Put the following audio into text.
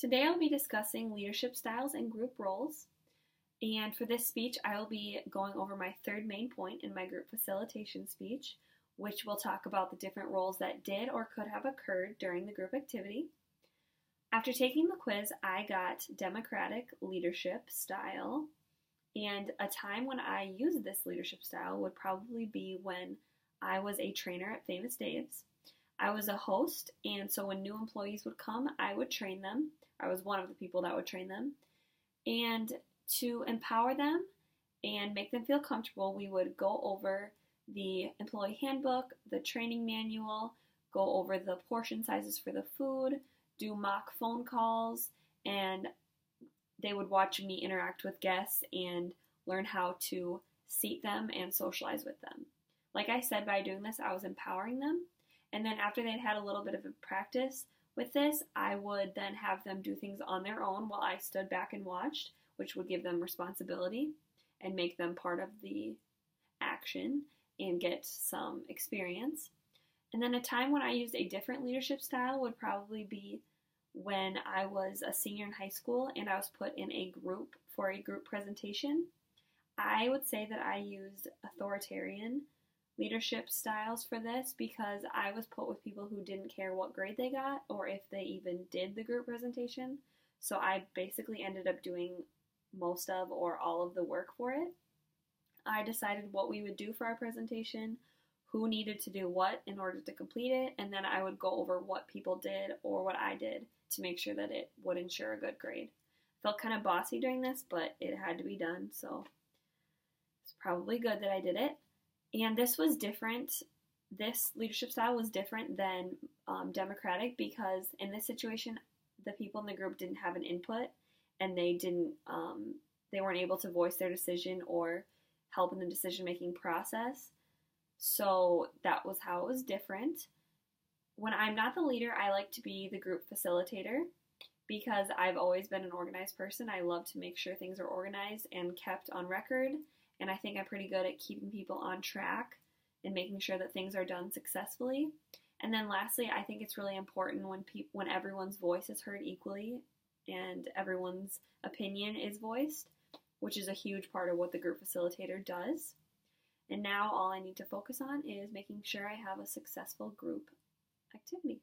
Today I'll be discussing leadership styles and group roles. And for this speech, I will be going over my third main point in my group facilitation speech, which will talk about the different roles that did or could have occurred during the group activity. After taking the quiz, I got democratic leadership style. And a time when I used this leadership style would probably be when I was a trainer at Famous Dave's. I was a host, and so when new employees would come, I would train them. I was one of the people that would train them. And to empower them and make them feel comfortable, we would go over the employee handbook, the training manual, go over the portion sizes for the food, do mock phone calls, and they would watch me interact with guests and learn how to seat them and socialize with them. Like I said, by doing this, I was empowering them. And then after they'd had a little bit of a practice with this, I would then have them do things on their own while I stood back and watched, which would give them responsibility and make them part of the action and get some experience. And then a time when I used a different leadership style would probably be when I was a senior in high school and I was put in a group for a group presentation. I would say that I used authoritarian leadership styles for this because I was put with people who didn't care what grade they got or if they even did the group presentation. So I basically ended up doing most of or all of the work for it. I decided what we would do for our presentation, who needed to do what in order to complete it, and then I would go over what people did or what I did to make sure that it would ensure a good grade. Felt kind of bossy doing this, but it had to be done, so it's probably good that I did it. And this was different. This leadership style was different than democratic because in this situation, the people in the group didn't have an input and they weren't able to voice their decision or help in the decision-making process. So that was how it was different. When I'm not the leader, I like to be the group facilitator because I've always been an organized person. I love to make sure things are organized and kept on record. And I think I'm pretty good at keeping people on track and making sure that things are done successfully. And then lastly, I think it's really important when everyone's voice is heard equally and everyone's opinion is voiced, which is a huge part of what the group facilitator does. And now all I need to focus on is making sure I have a successful group activity.